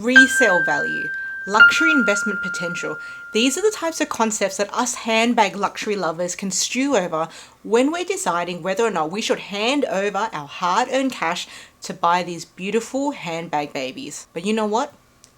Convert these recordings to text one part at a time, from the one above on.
Resale value, luxury investment potential. These are the types of concepts that us handbag luxury lovers can stew over when we're deciding whether or not we should hand over our hard-earned cash to buy these beautiful handbag babies. But you know what?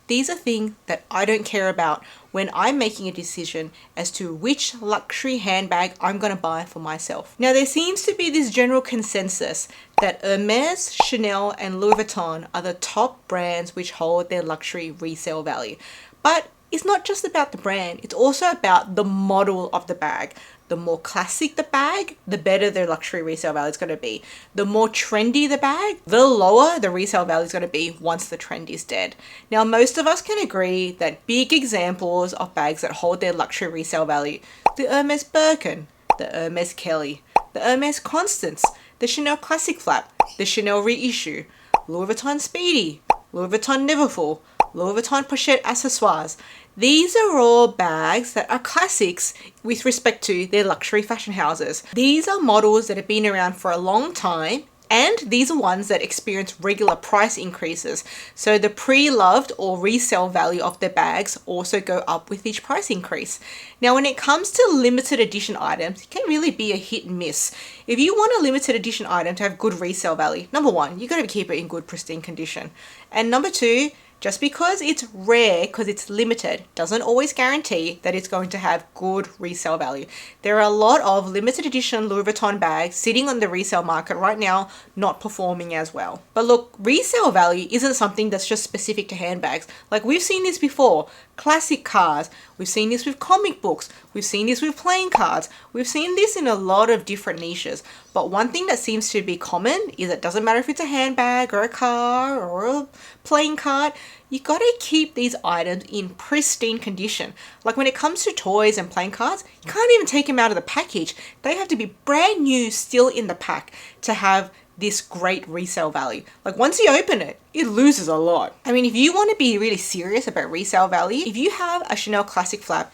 These are things that I don't care about when I'm making a decision as to which luxury handbag I'm going to buy for myself. Now, there seems to be this general consensus that Hermes, Chanel, and Louis Vuitton are the top brands which hold their luxury resale value. But it's not just about the brand, it's also about the model of the bag. The more classic the bag, the better their luxury resale value is going to be. The more trendy the bag, the lower the resale value is going to be once the trend is dead. Now, most of us can agree that big examples of bags that hold their luxury resale value, the Hermes Birkin, the Hermes Kelly, the Hermes Constance, the Chanel Classic Flap, the Chanel Reissue, Louis Vuitton Speedy, Louis Vuitton Neverfull, Louis Vuitton Pochette Accessoires. These are all bags that are classics with respect to their luxury fashion houses. These are models that have been around for a long time, and these are ones that experience regular price increases. So the pre-loved or resale value of their bags also go up with each price increase. Now, when it comes to limited edition items, it can really be a hit and miss. If you want a limited edition item to have good resale value, number one, you got to keep it in good pristine condition. And number two, just because it's rare, because it's limited, doesn't always guarantee that it's going to have good resale value. There are a lot of limited edition Louis Vuitton bags sitting on the resale market right now, not performing as well. But look, resale value isn't something that's just specific to handbags. Like, we've seen this before. Classic cars, we've seen this with comic books, we've seen this with playing cards, we've seen this in a lot of different niches. But one thing that seems to be common is it doesn't matter if it's a handbag or a car or a playing card, you gotta keep these items in pristine condition. Like, when it comes to toys and playing cards, you can't even take them out of the package. They have to be brand new, still in the pack, to have this great resale value. Like, once you open it, it loses a lot. I mean, if you want to be really serious about resale value, if you have a Chanel Classic Flap,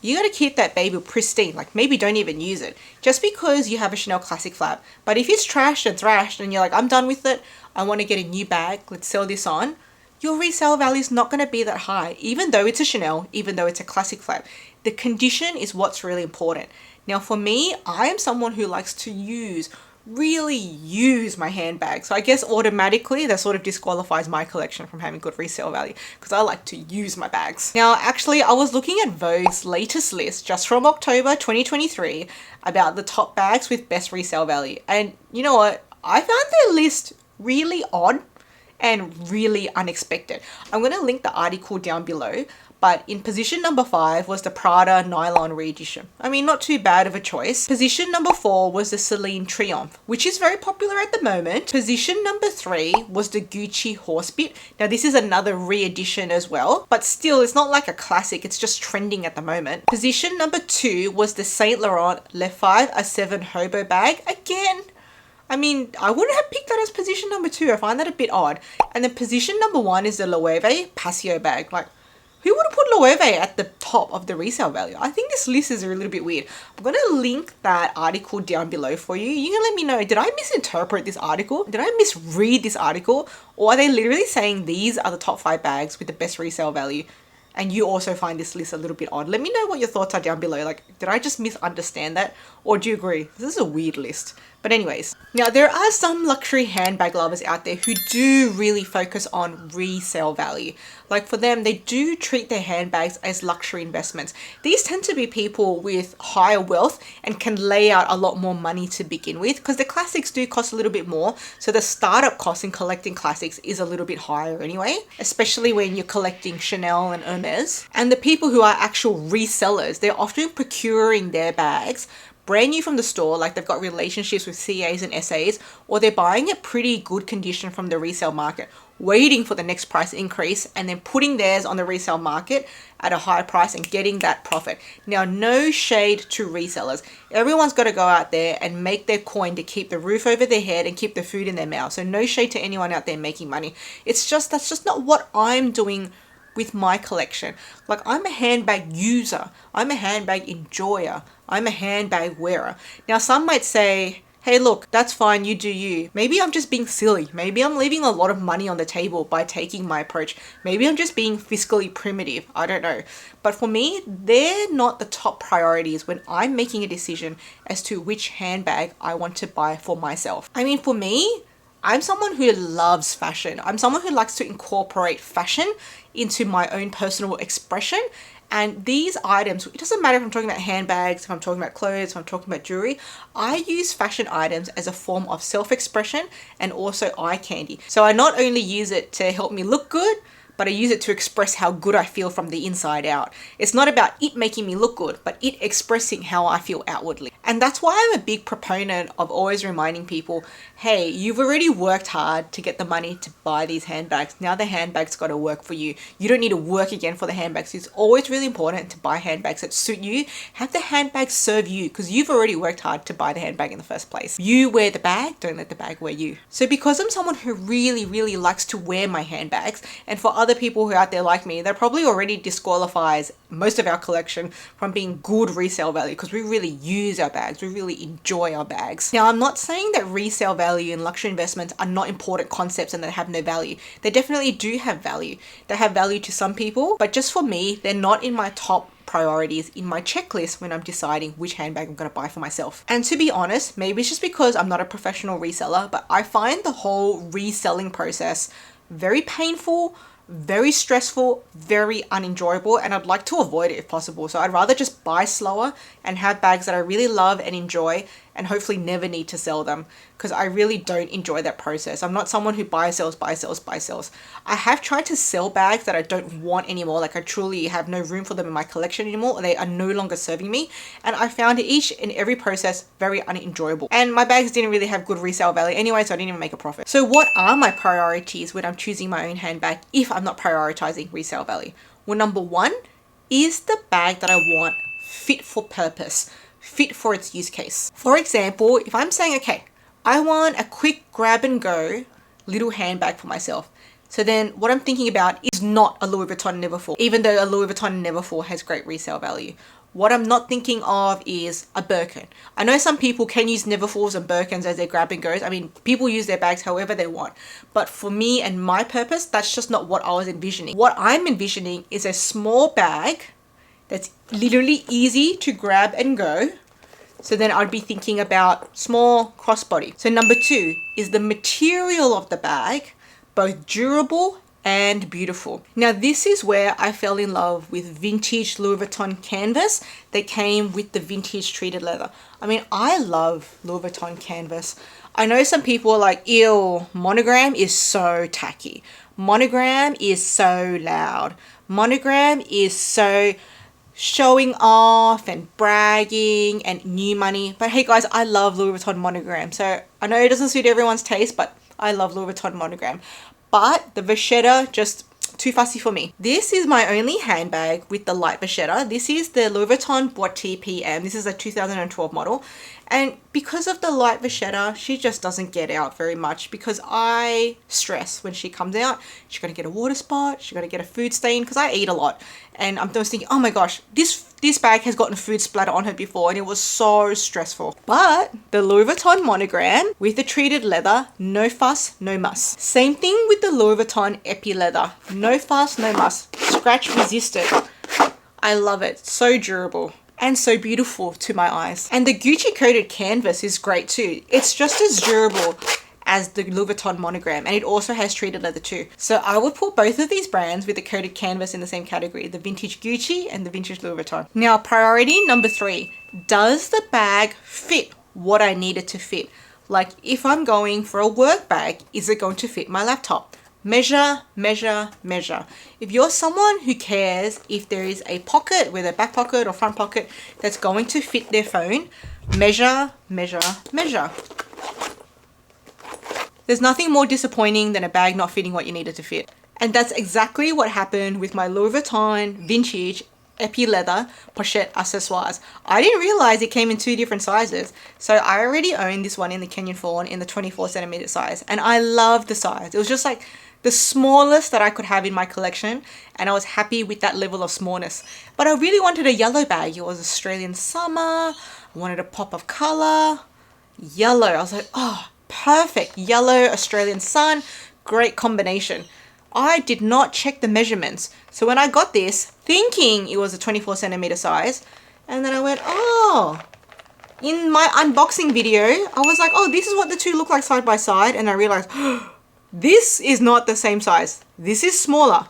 you got to keep that baby pristine. Like, maybe don't even use it just because you have a Chanel Classic Flap. But if it's trashed and thrashed and you're like, I'm done with it, I want to get a new bag, let's sell this on, your resale value is not going to be that high, even though it's a Chanel, even though it's a Classic Flap. The condition is what's really important. Now, for me, I am someone who likes to really use my handbag. So I guess automatically that sort of disqualifies my collection from having good resale value, because I like to use my bags. Now, actually, I was looking at Vogue's latest list just from October 2023 about the top bags with best resale value. And you know what? I found their list really odd and really unexpected. I'm going to link the article down below. But in position number 5 was the Prada Nylon Reedition. I mean, not too bad of a choice. Position number 4 was the Celine Triomphe, which is very popular at the moment. Position number 3 was the Gucci Horsebit. Now, this is another re-edition as well, but still, it's not like a classic. It's just trending at the moment. Position number 2 was the Saint Laurent Le 5A7 Hobo bag. Again, I mean, I wouldn't have picked that as position number 2. I find that a bit odd. And then position number 1 is the Loewe Paseo bag. Like, who would have put Loewe at the top of the resale value? I think this list is a little bit weird. I'm going to link that article down below for you. You can let me know, did I misinterpret this article? Did I misread this article? Or are they literally saying these are the top 5 bags with the best resale value? And you also find this list a little bit odd. Let me know what your thoughts are down below. Like, did I just misunderstand that? Or do you agree? This is a weird list. But anyways, now there are some luxury handbag lovers out there who do really focus on resale value. Like, for them, they do treat their handbags as luxury investments. These tend to be people with higher wealth and can lay out a lot more money to begin with, because the classics do cost a little bit more. So the startup cost in collecting classics is a little bit higher anyway, especially when you're collecting Chanel and Hermes. And the people who are actual resellers, they're often procuring their bags brand new from the store, like they've got relationships with CAs and SAs, or they're buying a pretty good condition from the resale market, waiting for the next price increase, and then putting theirs on the resale market at a high price and getting that profit. Now, no shade to resellers. Everyone's got to go out there and make their coin to keep the roof over their head and keep the food in their mouth. So no shade to anyone out there making money. It's just, that's just not what I'm doing with my collection. Like, I'm a handbag user, I'm a handbag enjoyer, I'm a handbag wearer. Now, some might say, hey look, that's fine, you do you. Maybe I'm just being silly. Maybe I'm leaving a lot of money on the table by taking my approach. Maybe I'm just being fiscally primitive. I don't know. But for me, they're not the top priorities when I'm making a decision as to which handbag I want to buy for myself. I mean, for me, I'm someone who loves fashion. I'm someone who likes to incorporate fashion into my own personal expression. And these items, it doesn't matter if I'm talking about handbags, if I'm talking about clothes, if I'm talking about jewelry, I use fashion items as a form of self-expression and also eye candy. So I not only use it to help me look good, but I use it to express how good I feel from the inside out. It's not about it making me look good, but it expressing how I feel outwardly. And that's why I'm a big proponent of always reminding people, hey, you've already worked hard to get the money to buy these handbags. Now the handbag's got to work for you. You don't need to work again for the handbags. It's always really important to buy handbags that suit you. Have the handbags serve you because you've already worked hard to buy the handbag in the first place. You wear the bag, don't let the bag wear you. So because I'm someone who really, really likes to wear my handbags, and for other people who are out there like me, that probably already disqualifies most of our collection from being good resale value because we really use our bags, we really enjoy our bags. Now, I'm not saying that resale value and luxury investments are not important concepts and they have no value. They definitely do have value. They have value to some people, but just for me, they're not in my top priorities in my checklist when I'm deciding which handbag I'm going to buy for myself. And to be honest, maybe it's just because I'm not a professional reseller, but I find the whole reselling process very painful, very stressful, very unenjoyable, and I'd like to avoid it if possible. So I'd rather just buy slower and have bags that I really love and enjoy and hopefully never need to sell them because I really don't enjoy that process. I'm not someone who buys, sells, buys, sells, buys, sells. I have tried to sell bags that I don't want anymore, like I truly have no room for them in my collection anymore, or they are no longer serving me, and I found each and every process very unenjoyable. And my bags didn't really have good resale value anyway, so I didn't even make a profit. So what are my priorities when I'm choosing my own handbag if I'm not prioritizing resale value? Well, number one, is the bag that I want fit for purpose, fit for its use case? For example, if I'm saying, okay, I want a quick grab and go little handbag for myself. So then what I'm thinking about is not a Louis Vuitton Neverfull, even though a Louis Vuitton Neverfull has great resale value. What I'm not thinking of is a Birkin. I know some people can use Neverfulls and Birkins as their grab and goes. I mean, people use their bags however they want. But for me and my purpose, that's just not what I was envisioning. What I'm envisioning is a small bag that's literally easy to grab and go. So then I'd be thinking about small crossbody. So number two, is the material of the bag both durable and beautiful? Now this is where I fell in love with vintage Louis Vuitton canvas that came with the vintage treated leather. I mean, I love Louis Vuitton canvas. I know some people are like, ew, monogram is so tacky. Monogram is so loud. Monogram is so showing off and bragging and new money. But hey guys, I love Louis Vuitton monogram. So I know it doesn't suit everyone's taste, but I love Louis Vuitton monogram. But the vachetta, just too fussy for me. This is my only handbag with the light vachetta. This is the Louis Vuitton Boîtier PM. This is a 2012 model. And because of the light vachetta, she just doesn't get out very much because I stress when she comes out. She's going to get a water spot. She's going to get a food stain because I eat a lot. And I'm just thinking, oh my gosh, this bag has gotten food splatter on her before and it was so stressful. But the Louis Vuitton monogram with the treated leather, no fuss, no muss. Same thing with the Louis Vuitton epi leather. No fuss, no muss. Scratch resistant. I love it. So durable. And so beautiful to my eyes. And the Gucci coated canvas is great too. It's just as durable as the Louis Vuitton monogram, and it also has treated leather too. So I would put both of these brands with the coated canvas in the same category, the vintage Gucci and the vintage Louis Vuitton. Now, priority number three, does the bag fit what I need it to fit? Like if I'm going for a work bag, is it going to fit my laptop? Measure, measure, measure. If you're someone who cares if there is a pocket, whether back pocket or front pocket, that's going to fit their phone, measure, measure, measure. There's nothing more disappointing than a bag not fitting what you need it to fit. And that's exactly what happened with my Louis Vuitton vintage epi leather Pochette accessoires. I didn't realize it came in two different sizes. So I already own this one in the Kenyan Fawn in the 24 centimeter size. And I love the size. It was just like the smallest that I could have in my collection, and I was happy with that level of smallness. But I really wanted a yellow bag. It was Australian summer. I wanted a pop of color. yellow. I was like, oh, perfect. Yellow, Australian sun, great combination. I did not check the measurements. So when I got this, thinking it was a 24 centimeter size, and then I went, oh, in my unboxing video, I was like, oh, this is what the two look like side by side. And I realized, this is not the same size. This is smaller,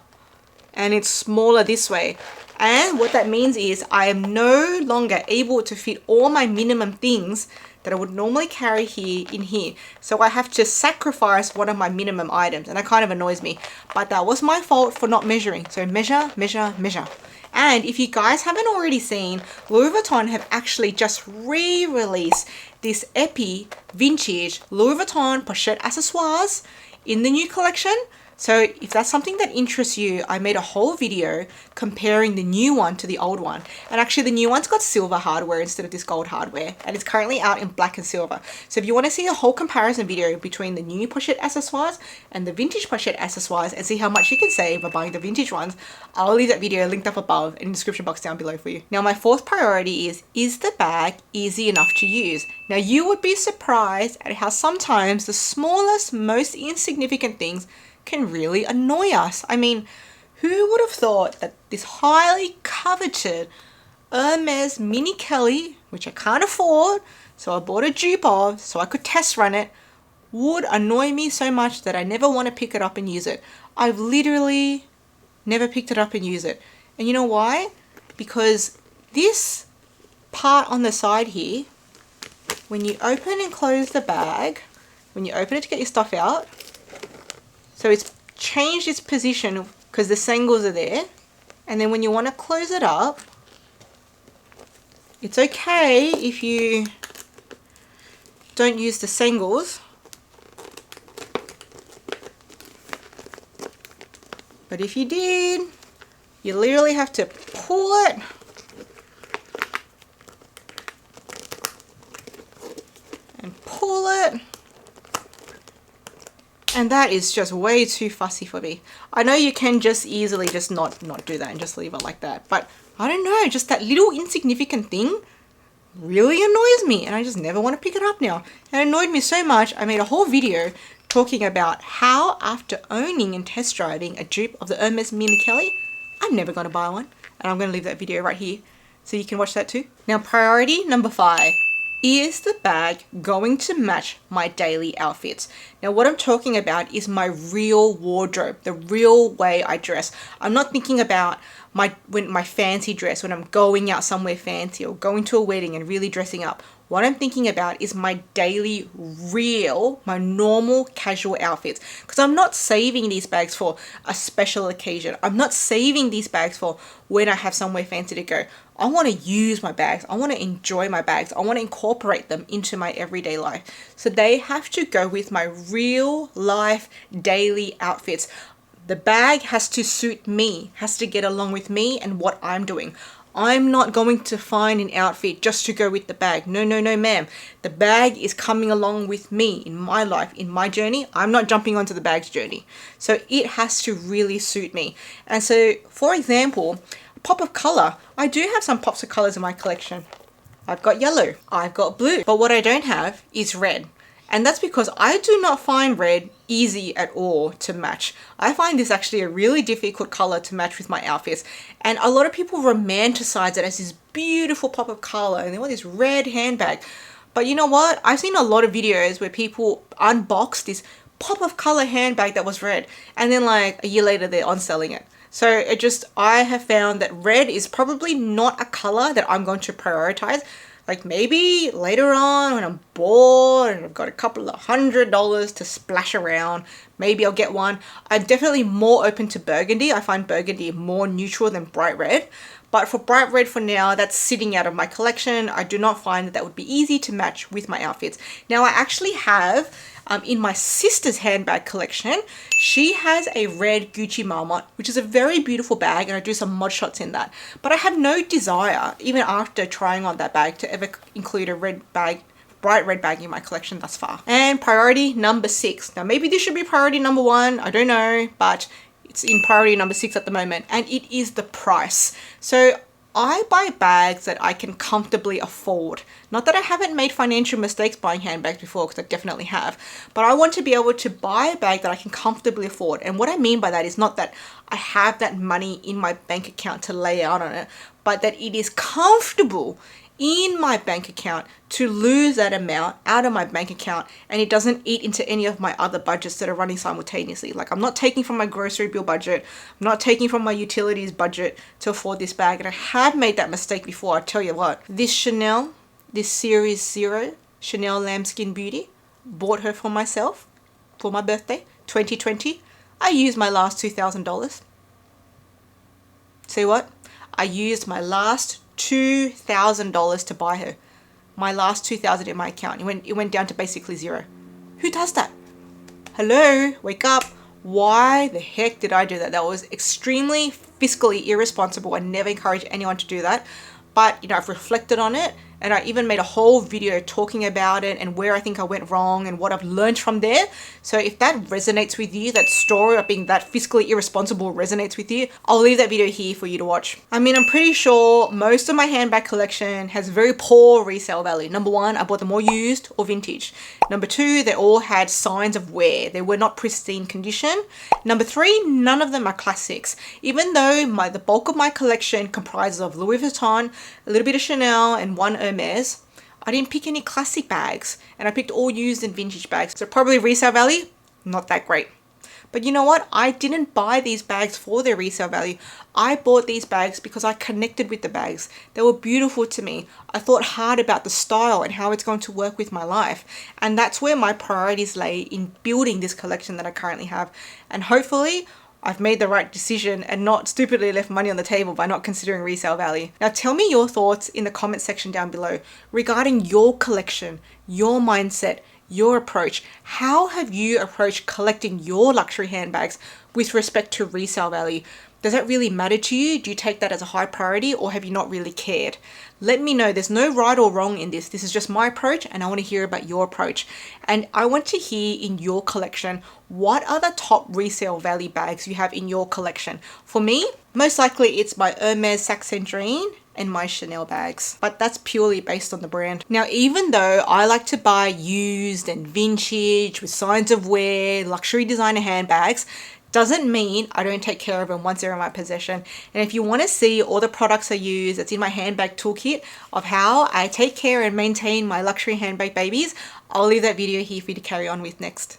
and it's smaller this way. And what that means is I am no longer able to fit all my minimum things that I would normally carry here in here. So I have to sacrifice one of my minimum items, and that kind of annoys me. But that was my fault for not measuring. So measure, measure, measure. And if you guys haven't already seen, Louis Vuitton have actually just re-released this Epi vintage Louis Vuitton Pochette accessoires in the new collection. So if that's something that interests you, I made a whole video comparing the new one to the old one. And actually the new one's got silver hardware instead of this gold hardware. And it's currently out in black and silver. So if you want to see a whole comparison video between the new Pochette accessoires and the vintage Pochette accessoires and see how much you can save by buying the vintage ones, I'll leave that video linked up above in the description box down below for you. Now my fourth priority is the bag easy enough to use? Now you would be surprised at how sometimes the smallest, most insignificant things can really annoy us. I mean, who would have thought that this highly coveted Hermes Mini Kelly, which I can't afford, so I bought a dupe of so I could test run it, would annoy me so much that I never want to pick it up and use it. I've literally never picked it up and used it. And you know why? Because this part on the side here, when you open and close the bag, when you open it to get your stuff out, so it's changed its position because the sangles are there. And then when you want to close it up, it's okay if you don't use the sangles. But if you did, you literally have to pull it and pull it. And that is just way too fussy for me. I know you can just easily just not do that and just leave it like that. But I don't know, just that little insignificant thing really annoys me. And I just never want to pick it up now. And it annoyed me so much, I made a whole video talking about how after owning and test driving a dupe of the Hermes Mini Kelly, I'm never going to buy one. And I'm going to leave that video right here so you can watch that too. Now priority number 5. Is the bag going to match my daily outfits? Now what I'm talking about is my real wardrobe, the real way I dress. I'm not thinking about my fancy dress when I'm going out somewhere fancy or going to a wedding and really dressing up. What I'm thinking about is my daily my normal casual outfits. Because I'm not saving these bags for a special occasion. I'm not saving these bags for when I have somewhere fancy to go. I want to use my bags. I want to enjoy my bags. I want to incorporate them into my everyday life. So they have to go with my real life daily outfits. The bag has to suit me, has to get along with me and what I'm doing. I'm not going to find an outfit just to go with the bag. No, no, no, ma'am. The bag is coming along with me in my life, in my journey. I'm not jumping onto the bag's journey. So it has to really suit me. And so, for example, pop of color. I do have some pops of colors in my collection. I've got yellow, I've got blue, but what I don't have is red. And that's because I do not find red easy at all to match. I find this actually a really difficult color to match with my outfits. And a lot of people romanticize it as this beautiful pop of color and they want this red handbag. But you know what? I've seen a lot of videos where people unbox this pop of color handbag that was red. And then like a year later, they're on selling it. So I have found that red is probably not a color that I'm going to prioritize. Like maybe later on when I'm bored and I've got a couple of $100 to splash around, maybe I'll get one. I'm definitely more open to burgundy. I find burgundy more neutral than bright red. But for bright red for now, that's sitting out of my collection. I do not find that would be easy to match with my outfits. Now I actually have, in my sister's handbag collection, she has a red Gucci Marmot, which is a very beautiful bag, and I do some mod shots in that. But I have no desire, even after trying on that bag, to ever include a red bag, bright red bag in my collection thus far. And priority number 6. Now maybe this should be priority number 1, I don't know, but it's in priority number 6 at the moment, and it is the price. So I buy bags that I can comfortably afford. Not that I haven't made financial mistakes buying handbags before, because I definitely have, but I want to be able to buy a bag that I can comfortably afford. And what I mean by that is not that I have that money in my bank account to lay out on it, but that it is comfortable in my bank account to lose that amount out of my bank account, and it doesn't eat into any of my other budgets that are running simultaneously. Like, I'm not taking from my grocery bill budget, I'm not taking from my utilities budget to afford this bag. And I have made that mistake before. I tell you what, this Chanel, this Series 0 Chanel Lambskin Beauty, bought her for myself for my birthday 2020. I used my last $2,000. See what? I used my last $2,000 to buy her. My last $2,000 in my account. It went down to basically zero. Who does that? Hello, wake up. Why the heck did I do that? That was extremely fiscally irresponsible. I never encourage anyone to do that. But, I've reflected on it, and I even made a whole video talking about it and where I think I went wrong and what I've learned from there. So if that resonates with you, that story of being that fiscally irresponsible resonates with you, I'll leave that video here for you to watch. I mean, I'm pretty sure most of my handbag collection has very poor resale value. Number one, I bought them all used or vintage. Number two, they all had signs of wear. They were not pristine condition. Number three, none of them are classics. Even though the bulk of my collection comprises of Louis Vuitton, a little bit of Chanel, and one Hermes, I didn't pick any classic bags, and I picked all used and vintage bags. So probably resale value, not that great. But you know what? I didn't buy these bags for their resale value. I bought these bags because I connected with the bags. They were beautiful to me. I thought hard about the style and how it's going to work with my life. And that's where my priorities lay in building this collection that I currently have. And hopefully, I've made the right decision and not stupidly left money on the table by not considering resale value. Now tell me your thoughts in the comment section down below regarding your collection, your mindset, your approach. How have you approached collecting your luxury handbags with respect to resale value? Does that really matter to you? Do you take that as a high priority, or have you not really cared? Let me know. There's no right or wrong in this. This is just my approach, and I want to hear about your approach. And I want to hear in your collection, what are the top resale value bags you have in your collection? For me, most likely it's my Hermes Sac Cendrine and my Chanel bags, but that's purely based on the brand. Now, even though I like to buy used and vintage with signs of wear, luxury designer handbags, doesn't mean I don't take care of them once they're in my possession. And if you want to see all the products I use that's in my handbag toolkit of how I take care and maintain my luxury handbag babies, I'll leave that video here for you to carry on with next.